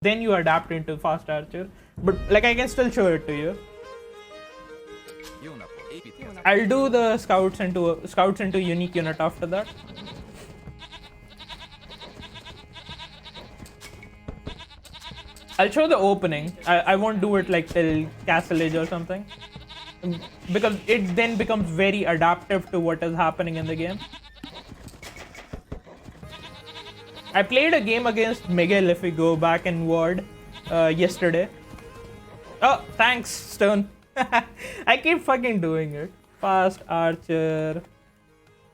then you adapt into fast archer. But like I can still show it to you. I'll do the scouts into unique unit after that. I'll show the opening. I won't do it like till Castle Age or something, because it then becomes very adaptive to what is happening in the game. I played a game against Miguel, if we go back in Ward, yesterday. Oh, thanks, Stone. I keep fucking doing it. Fast archer,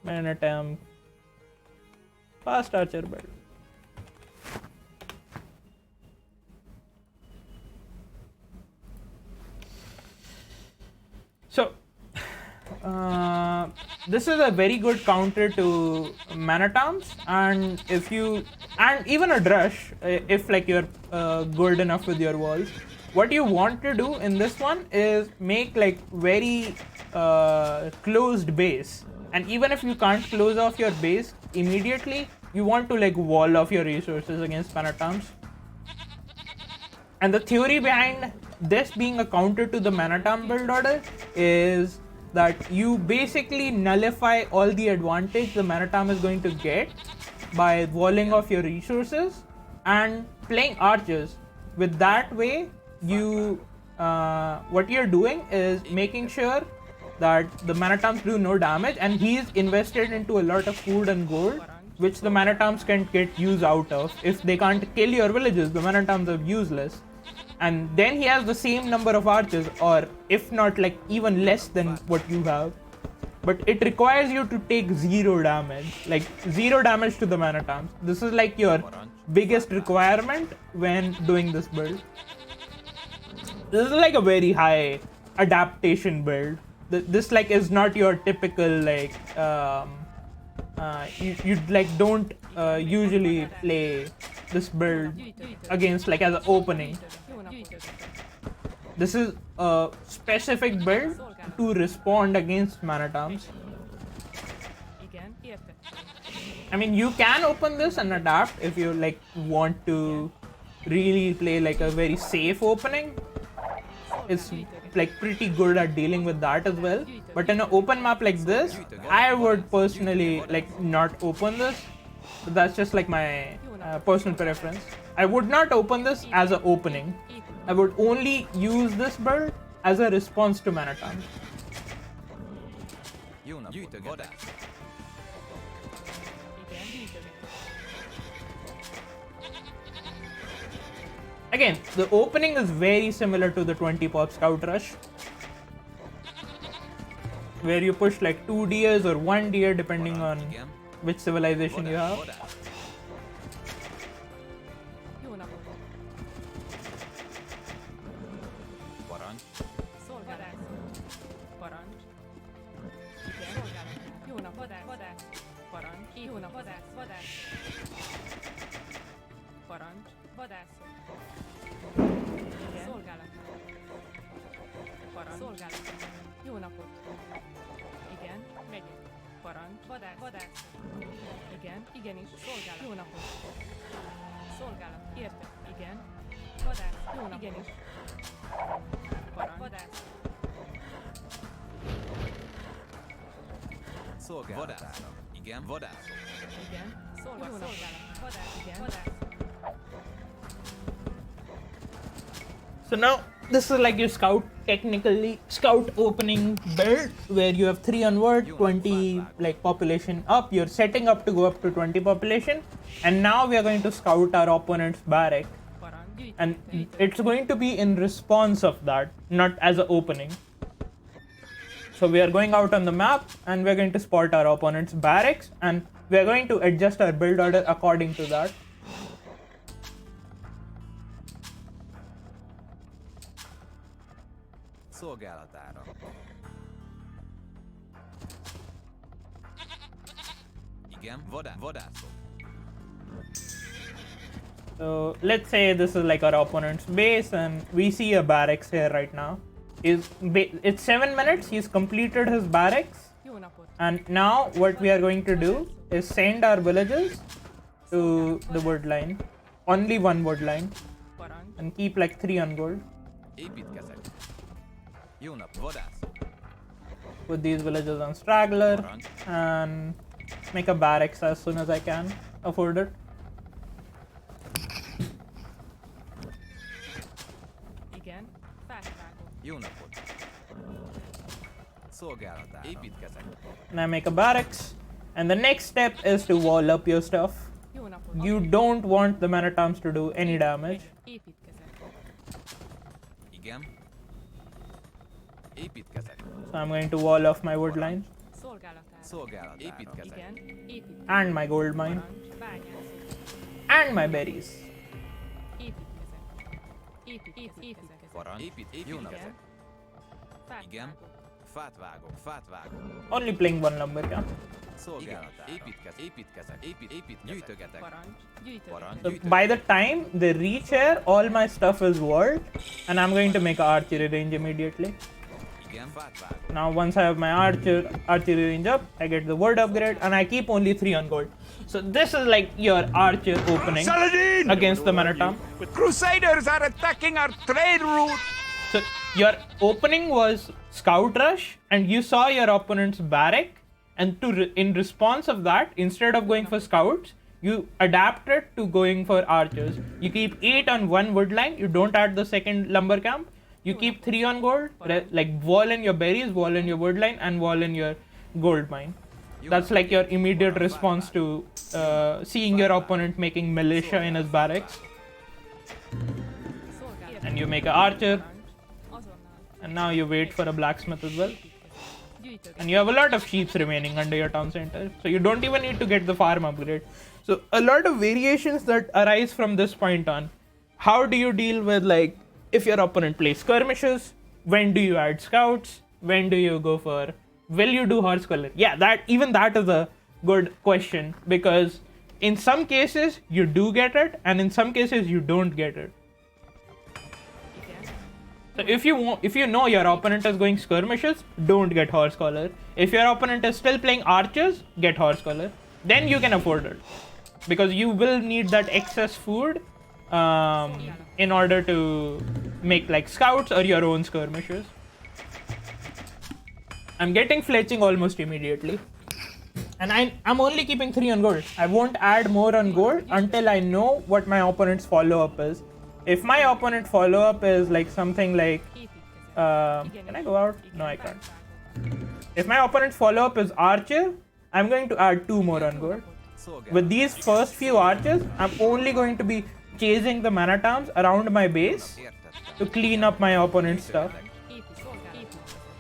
man attempt, fast archer build. So, this is a very good counter to mana towns, and if you, and even a drush, if like you're good enough with your walls. What you want to do in this one is make like very closed base, and even if you can't close off your base immediately, you want to like wall off your resources against mana towns. And the theory behind this being a counter to the mana town build order is that you basically nullify all the advantage the mana town is going to get by walling off your resources and playing archers. With that way, you what you're doing is making sure that the mana towns do no damage, and he's invested into a lot of food and gold, which the mana towns can get use out of. If they can't kill your villages, the mana towns are useless. And then he has the same number of archers, or if not like even less than what you have. But it requires you to take 0 damage, like 0 damage to the mana towns. This is like your biggest requirement when doing this build. This is like a very high adaptation build. This like is not your typical like you like don't usually play this build against like as an opening. This is a specific build to respond against mana towns. I mean, you can open this and adapt if you like want to really play like a very safe opening. It's like pretty good at dealing with that as well. But in an open map like this, I would personally like not open this. But that's just like my personal preference. I would not open this as an opening. I would only use this build as a response to mana town. Again, the opening is very similar to the 20 pop scout rush, where you push like 2 deers or 1 deer depending on which civilization you have. Jó napot! Igen, megyek. Parancs. Vadász. Igen, igenis. Szolgálat. Jó napot! Szolgálat. Érted. Igen. Vadász. Jó napot. Igenis. Parancs. Vadász. Szolgálat. Igen, vadász. Igen. Szolgálat. Vadász. Igen. Vadász. So now this is like your scout opening build, where you have 3 onward, 20 like population up. You're setting up to go up to 20 population, and now we are going to scout our opponent's barrack, and it's going to be in response of that, not as an opening. So we are going out on the map and we're going to spot our opponent's barracks, and we are going to adjust our build order according to that. Szolgálatára. Igen, vadászok. So let's say this is like our opponent's base, and we see a barracks here right now. It's 7 minutes, he's completed his barracks, and now what we are going to do is send our villagers to the wood line. Only one wood line. and keep like 3 on gold. Építkezek. Jó nap, vadász. Put these villages on straggler and make a barracks as soon as I can afford it. Igen. Fát vágok. Jó napot. Szolgálatára. Építkezek. And I make a barracks. And the next step is to wall up your stuff. Jó napot. You don't want the Manatoms to do any damage. Építkezek. Igen. Építkezek. So I'm going to wall off my wood line Szolgálatára. Szolgálatára. Építkezek. Igen. Építkezek. and my gold mine Parancs. Bányászok. and my berries. Építkezek. Építkezek. Parancs. Jó nap. Igen. Fát Igen. vágok. Fát vágok. Fát vágok. Only playing one lumber camp. Szolgálatára. Építkezek. Építkezek. Gyűjtögetek. Parancs. Gyűjtögetek. Parancs. So by the time they reach here, all my stuff is walled, and I'm going to make an archery range immediately. Igen. Fát vágok. Now once I have my archery range up, I get the wood upgrade, and I keep only 3 on gold. So this is like your archer opening Saladin! against the Manatom. Crusaders are attacking our trade route! So your opening was scout rush, and you saw your opponent's barrack, and in response of that, instead of going for scouts, you adapted to going for archers. You keep 8 on one wood line. You don't add the second lumber camp. You keep 3 on gold, like wall in your berries, wall in your wood line, and wall in your gold mine. That's like your immediate response to seeing your opponent making militia in his barracks. Szolgálatára. And you make an archer, Azonnal. and now you wait for a blacksmith as well. Gyűjtögetek. And you have a lot of sheep remaining under your town center, so you don't even need to get the farm upgrade. So a lot of variations that arise from this point on. How do you deal with, like, if your opponent plays skirmishes? When do you add scouts? When do you go for, will you do horse color? Yeah, that is a good question, because in some cases you do get it, and in some cases you don't get it. Igen. So if you know your opponent is going skirmishes, don't get horse collar. If your opponent is still playing archers, get horse collar. Then you can afford it, because you will need that excess food in order to make like scouts or your own skirmishes. I'm getting fletching almost immediately, and I'm only keeping 3 on gold. I won't add more on gold until I know what my opponent's follow-up is. If my opponent follow-up is like something like Építkezek. can I go out? No, I Fát can't. vágok. If my opponent's follow-up is archer, I'm going to add 2 more on gold. With these first few archers, I'm only going to be chasing the Manatoms around my base Értettem. to clean up my opponent's stuff. Építkezek.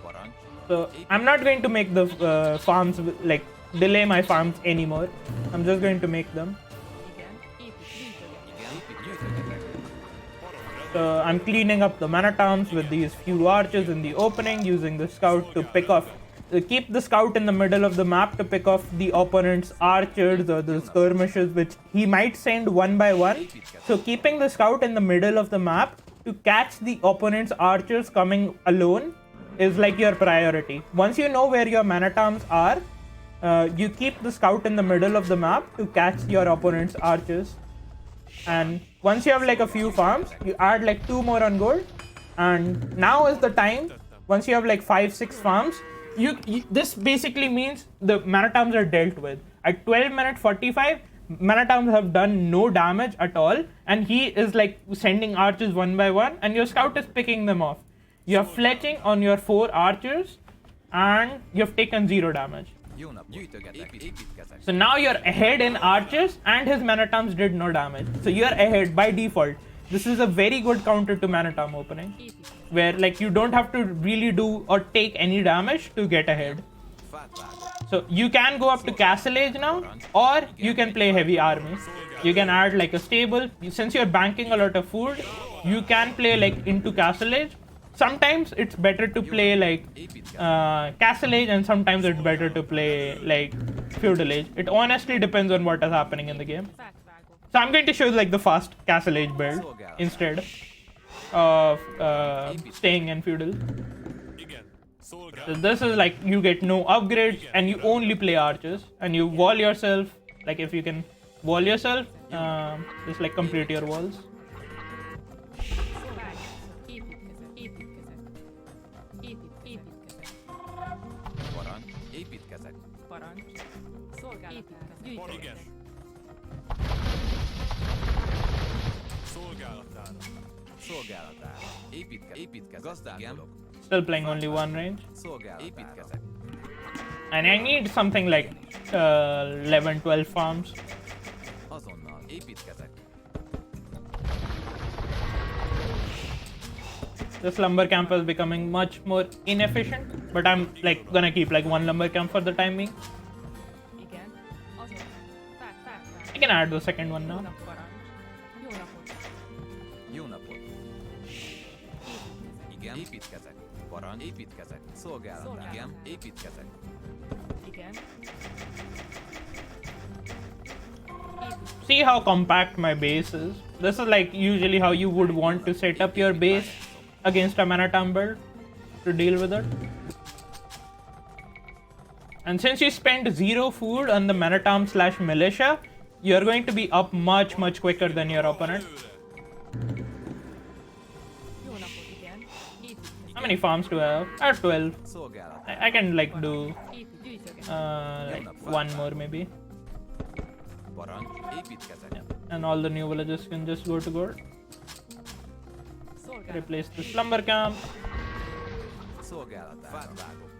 Parancs. So I'm not going to make the farms, like, delay my farms anymore. I'm just going to make them. Igen. Gyűjtögetek. Igen. Gyűjtögetek. So I'm cleaning up the Manatoms with these few archers in the opening, using the scout to pick off. Keep the scout in the middle of the map to pick off the opponent's archers or the skirmishes, which he might send one by one. So keeping the scout in the middle of the map to catch the opponent's archers coming alone is like your priority. Once you know where your Manatoms are, you keep the scout in the middle of the map to catch your opponent's archers. And once you have like a few farms, you add like 2 more on gold, and now is the time. Once you have like 5-6 farms, this basically means the Manatoms are dealt with. At 12 45, Manatoms have done no damage at all, and he is like sending archers one by one, and your scout is picking them off. You are fletching on your 4 archers, and you have taken 0 damage. Jó nap. Gyűjtögetek. Építkezek. So now you're ahead in archers, and his Manatoms did no damage. So you're ahead by default. This is a very good counter to Manatom opening, where like you don't have to really do or take any damage to get ahead. Fát vágok. So you can go up to Castle Age now, or you can play heavy army. You can add like a stable. Since you're banking a lot of food, you can play like into Castle Age. Sometimes it's better to play like Castle Age, and sometimes it's better to play like Feudal Age. It honestly depends on what is happening in the game. Fát vágok. So I'm going to show you like the fast Castle Age build instead of staying in Feudal. So this is like you get no upgrades, and you only play archers, and you wall yourself. Like if you can wall yourself, just like complete your walls. Parancs. Szolgálatára. Gyűjtögetek. Szolgálatára. Szolgálatára. Építkezek. Gazdálkodok. Still playing only one range. Szolgálatára. Építkezek. And I need something like 11-12 farms. Azonnal. Építkezek. This lumber camp is becoming much more inefficient, but I'm like gonna keep like one lumber camp for the time being. Igen. Azon. Fák. I can add the second one Jó now. nap, parancs. Jó napot. Jó napot. Igen. Építkezek. Parancs. Építkezek. Szolgálatára. Igen. Építkezek. Igen. See how compact my base is? This is like usually how you would want to set up your base against a mana build to deal with it. And since you spend 0 food on the Manatom / militia, you're going to be up much quicker than your opponent. Jó napot, igen. Építkezek. How many farms do I have? I have 12. Szolgálatára. I can like do Gyűjtögetek. like one more maybe. Parancs. Építkezek. And all the new villages can just go to gold. Szolgálat. Replace the slumber camp. Szolgálatára. Fát vágok.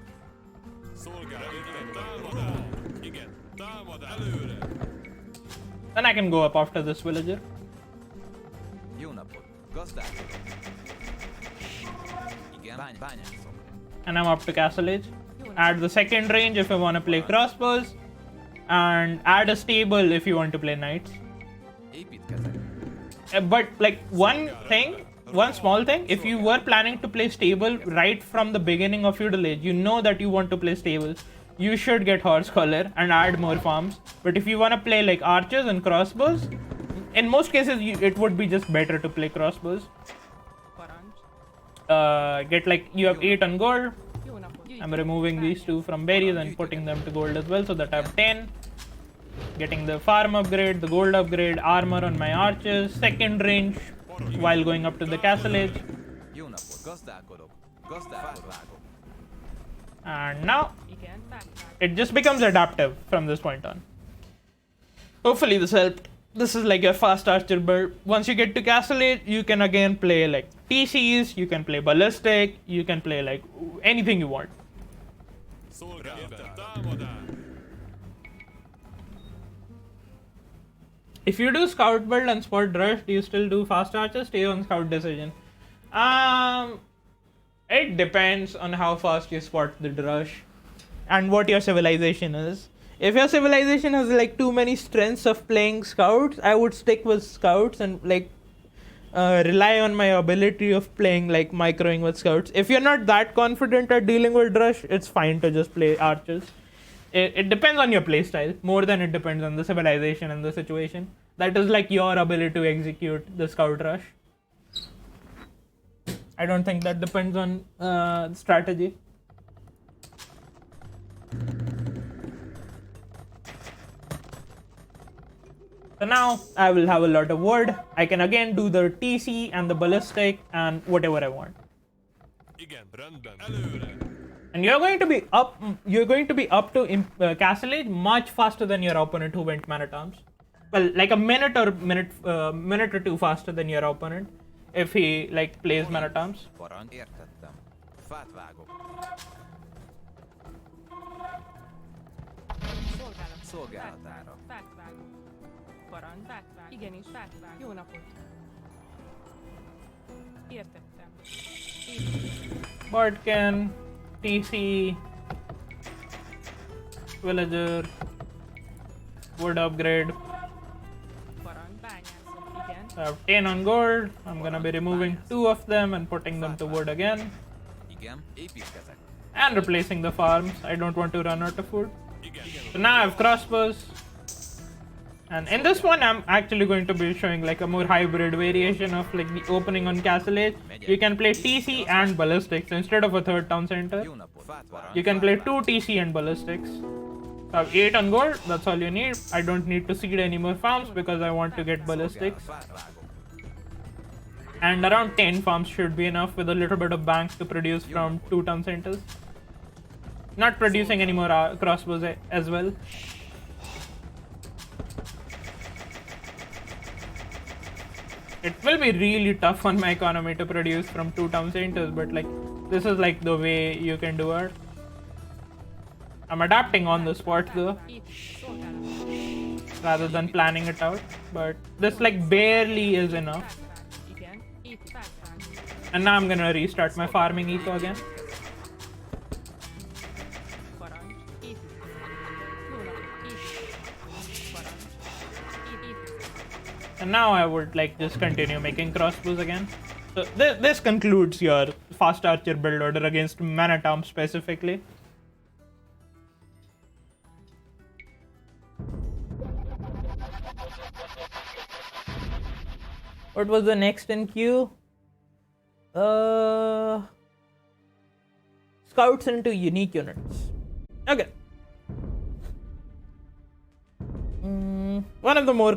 Szolgálatára. Támadás. Igen. Támadás. Előre. Then I can go up after this villager. Jó napot. Gazdálkodok. Igen. Bányászok. And I'm up to Castle Age. Add the second range if you want to play crossbows. And add a stable if you want to play knights. Építkezek. But like one small thing, if you were planning to play stable right from the beginning of Feudal Age, you know that you want to play stable, you should get horse collar and add more farms. But if you want to play like archers and crossbows, in most cases it would be just better to play crossbows. Parancs. Get like you have 8 on gold. Jó napot. I'm removing these two from berries and putting them to gold as well, so that I have 10. Getting the farm upgrade, the gold upgrade, armor on my archers, second range while going up to the castle age. Jó napot. Gazdálkodok. Gazdálkodok. And now Igen. Fák. it just becomes adaptive from this point on. Hopefully this helped. This is like your fast archer build. Once you get to castle age, you can again play like TCs, you can play ballistic, you can play like anything you want. Szolgálatára. Támadás. If you do scout build and spot rush, do you still do fast archer? Stay on scout decision. It depends on how fast you spot the rush and what your civilization is. If your civilization has like too many strengths of playing scouts, I would stick with scouts and like rely on my ability of playing like microing with scouts. If you're not that confident at dealing with rush, it's fine to just play archers. It depends on your playstyle more than it depends on the civilization and the situation. That is like your ability to execute the scout rush. I don't think that depends on strategy. So now I will have a lot of wood. I can again do the TC and the ballistic and whatever I want. Igen. Rendben. Előre. And you're going to be up. You're going to be up to castle age much faster than your opponent who went Manatoms. Well, like a minute or two faster than your opponent if he like plays Manatoms. Parancs. Értettem. Fát vágok. Szolgálat. Szolgálatára. Fák vágok. Parancs. Fák vágok. Igenis. Fák vágok. Jó napot. Értettem. Bardcan, TC, villager, wood upgrade. Parancs. Bányászok. Igen. I have 10 on gold. I'm gonna be removing 2 of them and putting them to wood again. Igen. Építkezek. And replacing the farms. I don't want to run out of food. Igen. So now I have crossbows. And in this one, I'm actually going to be showing like a more hybrid variation of like the opening on Castle Age. You can play TC and ballistics instead of a third town center. Jó napot. Fát vágok. You can play 2 TC and ballistics. So I have 8 on gold, that's all you need. I don't need to seed any more farms because I want to get ballistics. Fát vágok. And around 10 farms should be enough with a little bit of bank to produce from 2 town centers. Not producing any more crossbows as well. It will be really tough on my economy to produce from 2 town centers, but like this is like the way you can do it. I'm adapting on the spot though, Itt szolgálat. rather than planning it out. But this like barely is enough. Igen. Itt vágvág. And now I'm gonna restart my farming eco again. Parancs. Itt. Lónak. Itt. Parancs. Itt. And now I would like just continue making crossbows again. So this concludes your fast archer build order against Manatom specifically. What was the next in queue? Scouts into unique units. Okay. One of the more